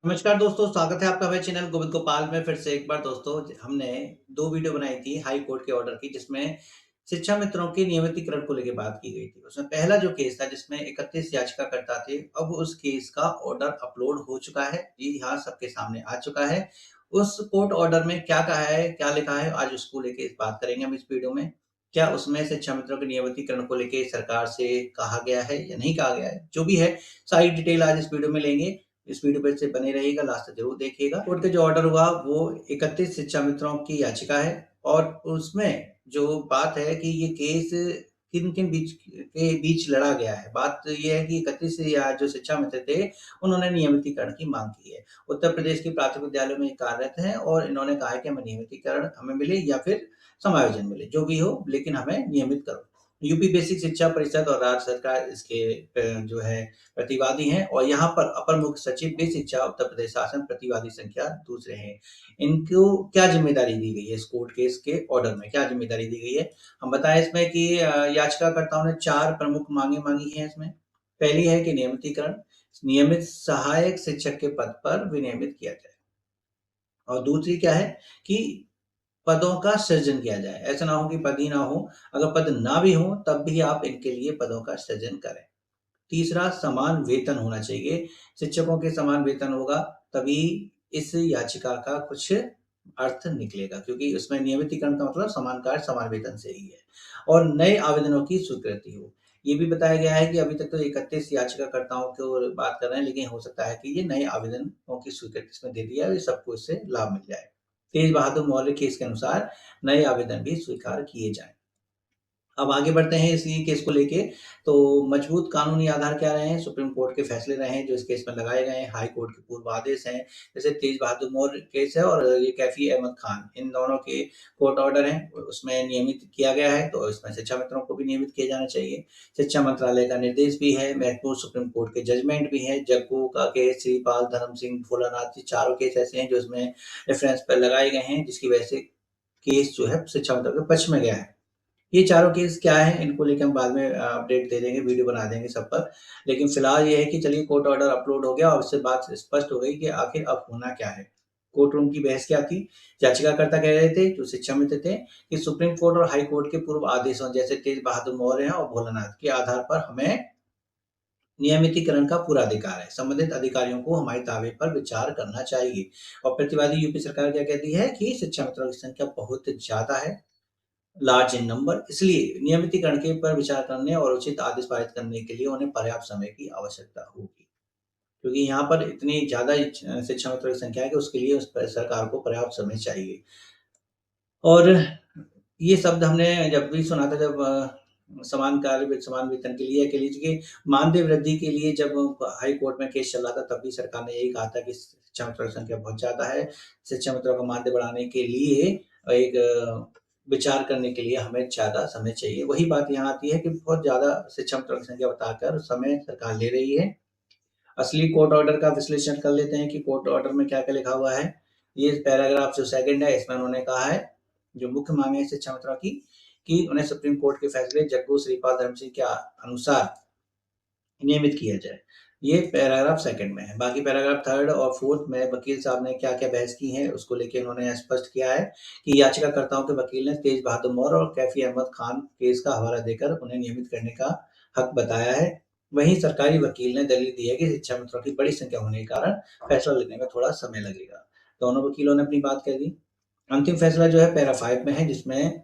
नमस्कार दोस्तों, स्वागत है आपका हमारे चैनल गोविंद गोपाल में। फिर से एक बार दोस्तों हमने 2 वीडियो बनाई थी हाई कोर्ट के ऑर्डर की, जिसमें शिक्षा मित्रों के नियमितीकरण को लेके बात की गई थी। उसमें पहला जो केस था जिसमें 31 याचिकाकर्ता थे, अब उस केस का ऑर्डर अपलोड हो चुका है। जी हाँ, सबके सामने आ चुका है। उस कोर्ट ऑर्डर में क्या कहा है, क्या लिखा है, आज उसको लेके इस बात करेंगे हम इस वीडियो में। क्या उसमें शिक्षा मित्रों के नियमितीकरण को लेके सरकार से कहा गया है या नहीं कहा गया है? जो भी है, सारी डिटेल आज इस वीडियो में लेंगे। इस वीडियो पे से बने रहिएगा, लास्ट तक ज़रूर देखिएगा। कोर्ट का जो ऑर्डर हुआ वो 31 शिक्षा मित्रों की याचिका है और उसमें जो बात है कि ये केस किन-किन बीच लड़ा गया है। बात ये है कि 31 या जो शिक्षा मित्र थे, उन्होंने नियमितीकरण की माँग की है। उत्तर प्रदेश के प्राथमिक विद्यालयों में ये कार्यरत हैं और इन्होंने कहा है कि हमें नियमितीकरण हमें मिले या फिर समायोजन मिले, जो भी हो लेकिन हमें नियमित करो। यूपी बेसिक शिक्षा परिषद और राज्य सरकार इसके जो है प्रतिवादी हैं और यहाँ पर अपर मुख्य सचिव गृह शिक्षा उत्तर प्रदेश शासन प्रतिवादी संख्या दूसरे हैं। इनको क्या ज़िम्मेदारी दी गई है इस कोर्ट केस के ऑर्डर में, क्या ज़िम्मेदारी दी गई है? हम बताएँ इसमें कि याचिकाकर्ताओं ने 4 प्रमुख माँगें माँगी हैं इसमें। पहली है कि नियमितीकरण, नियमित सहायक शिक्षक के पद पर विनियमित किया जाए और दूसरी क्या है कि पदों का सृजन किया जाए। ऐसा ना हो कि पद ही ना हो, अगर पद ना भी हो तब भी आप इनके लिए पदों का सृजन करें। तीसरा समान वेतन होना चाहिए। शिक्षकों के समान वेतन होगा तभी इस याचिका का कुछ अर्थ निकलेगा, क्योंकि उसमें नियमितीकरण का मतलब समान कार्य समान वेतन से ही है और नए आवेदनों की स्वीकृति हो। ये भी बताया गया है कि अभी तक तो 31 याचिकाकर्ताओं को बात कर रहे हैं, लेकिन हो सकता है कि ये नए आवेदनों की स्वीकृति इसमें दे दिया है, सबको इससे लाभ मिल जाए। तेज बहादुर मौर्य केस के अनुसार नए आवेदन भी स्वीकार किए जाएँ। अब आगे बढ़ते हैं इसी केस को लेके। तो मजबूत कानूनी आधार क्या रहे हैं? सुप्रीम कोर्ट के फैसले रहे हैं जो इस केस में लगाए गए हैं। हाई कोर्ट के पूर्व आदेश हैं, जैसे तेज बहादुर मौर्य केस है और ये कैफी अहमद खान, इन दोनों के कोर्ट ऑर्डर हैं, उसमें नियमित किया गया है, तो इसमें शिक्षा मित्रों को भी नियमित किया जाना चाहिए। शिक्षा मंत्रालय का निर्देश भी है, महत्वपूर्ण सुप्रीम कोर्ट के जजमेंट भी हैं, जग्गू का केस, श्रीपाल, धर्म सिंह, भोलानाथ, ये चारों केस ऐसे हैं जो इसमें रेफरेंस पर लगाए गए हैं, जिसकी वजह से केस जो है शिक्षा मंत्री के पक्ष में गया है। ये चारों केस क्या हैं, इनको लेके हम बाद में अपडेट दे देंगे, वीडियो बना देंगे सब पर। लेकिन फिलहाल ये है कि चलिए कोर्ट ऑर्डर अपलोड हो गया और उससे बात स्पष्ट हो गई कि आखिर अब होना क्या है। कोर्ट रूम की बहस क्या थी? याचिकाकर्ता कह रहे थे, जो शिक्षा मित्र थे, कि सुप्रीम कोर्ट और हाई कोर्ट के पूर्व आदेशों जैसे तेज बहादुर मौर्य हैं और भोलानाथ के आधार पर हमें नियमितीकरण का पूरा अधिकार है। संबंधित अधिकारियों को हमारे दावे पर विचार करना चाहिए। और प्रतिवादी यूपी सरकार क्या कहती है कि शिक्षा मित्रों की संख्या बहुत ज़्यादा है, लार्ज इन नंबर, इसलिए नियमितीकरण के पर विचार करने और उचित आदेश पारित करने के लिए उन्हें पर्याप्त समय की आवश्यकता होगी। क्योंकि यहाँ पर इतनी ज़्यादा शिक्षा मित्रों की संख्या है कि उसके लिए उस पर सरकार को पर्याप्त समय चाहिए। और ये शब्द हमने जब भी सुना था, जब समान कार्य with समान वेतन के लिए, कह लीजिए कि मानदेय वृद्धि के लिए जब हाई कोर्ट में केस चल रहा था, तब भी सरकार ने यही कहा था कि शिक्षा मित्रों की संख्या बहुत ज़्यादा है। शिक्षा मित्रों का मानदेय बढ़ाने के लिए एक विचार करने के लिए हमें ज़्यादा समय चाहिए। वही बात यहाँ आती है कि बहुत ज़्यादा शिक्षा मित्रों की संख्या बताकर समय सरकार ले रही है। असली कोर्ट ऑर्डर का विश्लेषण कर लेते हैं कि कोर्ट ऑर्डर में क्या-क्या लिखा हुआ है। ये पैराग्राफ जो सेकंड है, इसमें उन्होंने कहा है, जो मुख्य माँग है शिक्षा मित्रों की, कि उन्हें सुप्रीम कोर्ट के फैसले जग्गू श्रीपाल धर्म सिंह के अनुसार नियमित किया जाए। ये पैराग्राफ सेकंड में है। बाकी पैराग्राफ थर्ड और फोर्थ में वकील साहब ने क्या-क्या बहस की है, उसको लेके उन्होंने स्पष्ट किया है कि याचिकाकर्ताओं के वकील ने तेज बहादुर मौर्य और कैफी अहमद खान केस का हवाला देकर उन्हें नियमित करने का हक बताया है। वहीं सरकारी वकील ने दलील दी है कि शिक्षा मित्रों की बड़ी संख्या होने के कारण फैसला लेने में थोड़ा समय लगेगा। दोनों वकीलों ने अपनी बात कह दी। अंतिम फैसला जो है पैरा 5 में है, जिसमें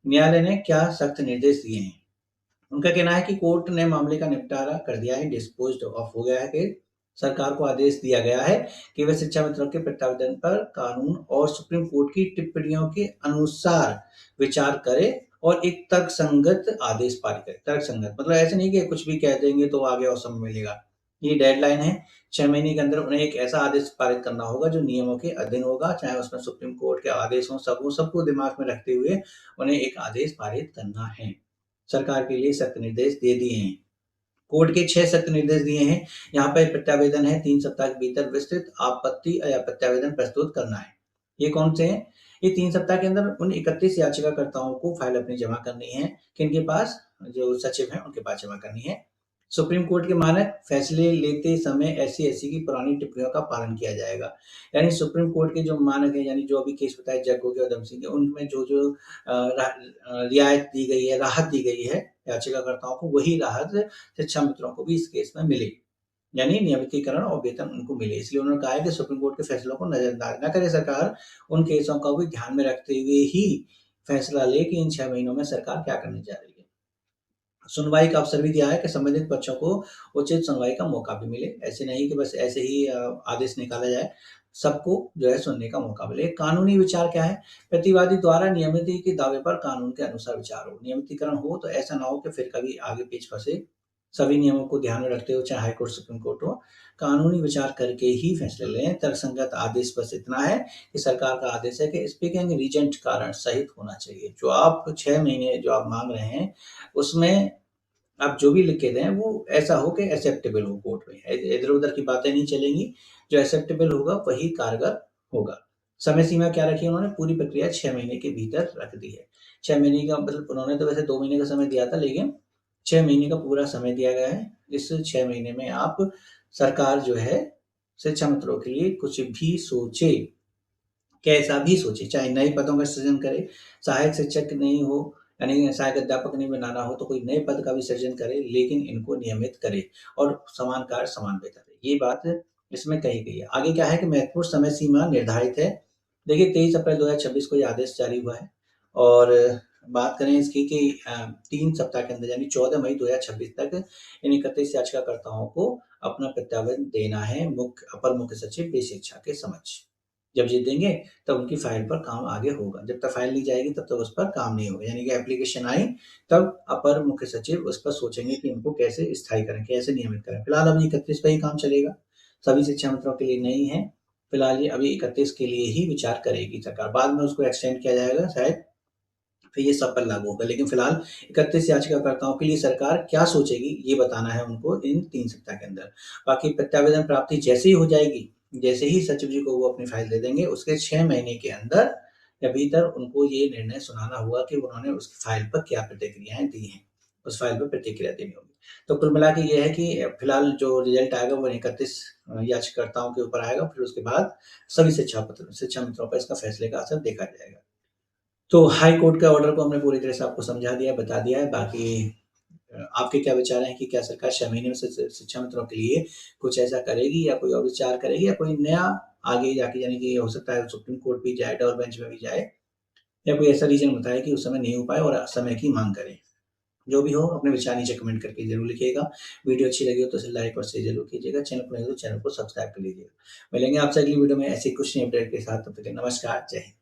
न्यायालय ने क्या सख्त निर्देश दिए हैं। उनका कहना है कि कोर्ट ने मामले का निपटारा कर दिया है, डिस्पोज्ड ऑफ हो गया है केस। सरकार को आदेश दिया गया है कि वह शिक्षा मित्रों के प्रत्यावेदन पर कानून और सुप्रीम कोर्ट की टिप्पणियों के अनुसार विचार करे और एक तर्कसंगत आदेश पारित करे। तर्कसंगत मतलब ऐसे नहीं कि कुछ भी कह देंगे तो आगे और समय मिलेगा। ये डेडलाइन है, 6 महीने के अंदर उन्हें एक ऐसा आदेश पारित करना होगा जो नियमों के अधीन होगा, चाहे उसमें सुप्रीम कोर्ट के आदेश हों, सब हो, सबको दिमाग में रखते हुए उन्हें एक आदेश पारित करना है। सरकार के लिए सख्त निर्देश दे दिए हैं। कोर्ट के 6 सख्त निर्देश दिए हैं। यहाँ पे प्रत्यावेदन है, 3 सप्ताह के भीतर विस्तृत आपत्ति या प्रत्यावेदन प्रस्तुत करना है। ये कौन से हैं? ये 3 सप्ताह के अंदर उन 31 याचिकाकर्ताओं को फाइल अपनी जमा करनी है। किनके पास? जो सचिव हैं, उनके पास जमा करनी है। सुप्रीम कोर्ट के मानक फैसले लेते समय ऐसी-ऐसी की पुरानी टिप्पणियों का पालन किया जाएगा। यानी सुप्रीम कोर्ट के जो मानक हैं, यानी जो अभी केस बताए जग्गू के, उधम सिंह के, उनमें जो-जो रियायत दी गई है, राहत दी गई है याचिकाकर्ताओं को, वही राहत शिक्षा मित्रों को भी इस केस में मिले। यानी नियमितीकरण और वेतन उनको मिले। इसलिए उन्होंने कहा है कि सुप्रीम कोर्ट के फैसलों को नज़रअंदाज न करे सरकार, उन केसों को भी ध्यान में रखते हुए ही फैसला ले कि इन 6 महीनों में सरकार क्या करने जा रही है। सुनवाई का अवसर भी दिया है कि संबंधित पक्षों को उचित सुनवाई का मौका भी मिले। ऐसे नहीं कि बस ऐसे ही आदेश निकाला जाए, सबको जो है सुनने का मौका मिले। कानूनी विचार क्या है? प्रतिवादी द्वारा नियमिती के दावे पर कानून के अनुसार विचार हो। नियमितीकरण हो तो ऐसा ना हो कि फिर कभी आगे पेच फँसे। सभी नियमों को ध्यान में रखते हुए, चाहे हाई कोर्ट, सुप्रीम कोर्ट हो, कानूनी विचार करके ही फैसले लें। तर्कसंगत आदेश बस इतना है कि सरकार का आदेश है कि स्पीकिंग रीजेंट कारण सहित होना चाहिए। जो आप 6 महीने जो आप माँग रहे हैं, उसमें आप जो भी लिख के दें वो ऐसा हो कि एक्सेप्टेबल हो कोर्ट में। इधर-उधर की बातें नहीं चलेंगी, जो एक्सेप्टेबल होगा वही कारगर होगा। समय सीमा क्या रखी है उन्होंने? पूरी प्रक्रिया 6 महीने के भीतर रख दी है। 6 महीने का मतलब उन्होंने तो वैसे 2 महीने का समय दिया था, लेकिन 6 महीने का पूरा समय दिया गया है। इस 6 महीने में आप सरकार जो है शिक्षा मित्रों के लिए कुछ भी सोचे, कैसा भी सोचे, चाहे नए पदों का सृजन करे, सहायक शिक्षक नहीं हो, यानी सहायक अध्यापक नहीं बनाना हो तो कोई नए पद का भी सृजन करे, लेकिन इनको नियमित करे और समान कार्य समान वेतन दे। ये बात इसमें कही गई है। आगे क्या है कि महत्वपूर्ण समय सीमा निर्धारित है। देखिए 23 अप्रैल 2026 को ये आदेश जारी हुआ है और बात करें इसकी कि 3 सप्ताह के अंदर यानी 14 मई 2026 तक इन 31 याचिकाकर्ताओं को अपना प्रत्यावेदन देना है अपर मुख्य सचिव बेसिक शिक्षा के समक्ष। जब ये देंगे तब उनकी फाइल पर काम आगे होगा। जब तक फाइल नहीं जाएगी तब तक उस पर काम नहीं होगा। यानी कि एप्लीकेशन आई तब अपर मुख्य सचिव उस पर सोचेंगे कि इनको कैसे स्थायी करें, कैसे नियमित करें। फिलहाल अभी 31 पे ही काम चलेगा। सभी शिक्षा मित्रों के लिए नहीं है। फिलहाल ये अभी 31 के लिए ही विचार करेगी सरकार। बाद में उसको एक्सटेंड किया जाएगा शायद, फिर ये सब पर लागू होगा। लेकिन फिलहाल 31 याचिकाकर्ताओं के लिए सरकार क्या सोचेगी ये बताना है उनको इन 3 सप्ताह के अंदर। बाकी प्रत्यावेदन प्राप्ति जैसे ही हो जाएगी, जैसे ही सचिव जी को वो अपनी फाइल दे देंगे, उसके 6 महीने के अंदर या भीतर उनको ये निर्णय सुनाना होगा कि उन्होंने उसकी फाइल पर क्या प्रतिक्रियाएँ दी हैं। उस फाइल पर प्रतिक्रिया देनी होगी। तो कुल मिला के ये है कि फिलहाल जो रिज़ल्ट आएगा वो 31 याचिकाकर्ताओं के ऊपर आएगा, फिर उसके बाद सभी शिक्षा मित्रों पर इसका फैसले का असर देखा जाएगा। तो हाई कोर्ट के ऑर्डर को हमने पूरी तरह से आपको समझा दिया है, बता दिया है। बाकी आपके क्या विचार हैं कि क्या सरकार 6 महीने में शिक्षा मित्रों के लिए कुछ ऐसा करेगी या कोई और विचार करेगी या कोई नया आगे जाके, यानी कि हो सकता है सुप्रीम कोर्ट भी जाए, डबल बेंच में भी जाए या कोई ऐसा रीज़न बताए कि उस समय नहीं हो पाए और समय की माँग करे। जो भी हो अपने विचार नीचे कमेंट करके ज़रूर लिखिएगा। वीडियो अच्छी लगी हो तो इसे लाइक और शेयर ज़रूर कीजिएगा। चैनल पर नए हो तो चैनल को सब्सक्राइब कर लीजिएगा। मिलेंगे आपसे अगली वीडियो में ऐसे ही कुछ नई अपडेट के साथ। तब तक के लिए नमस्कार, जय हिंद।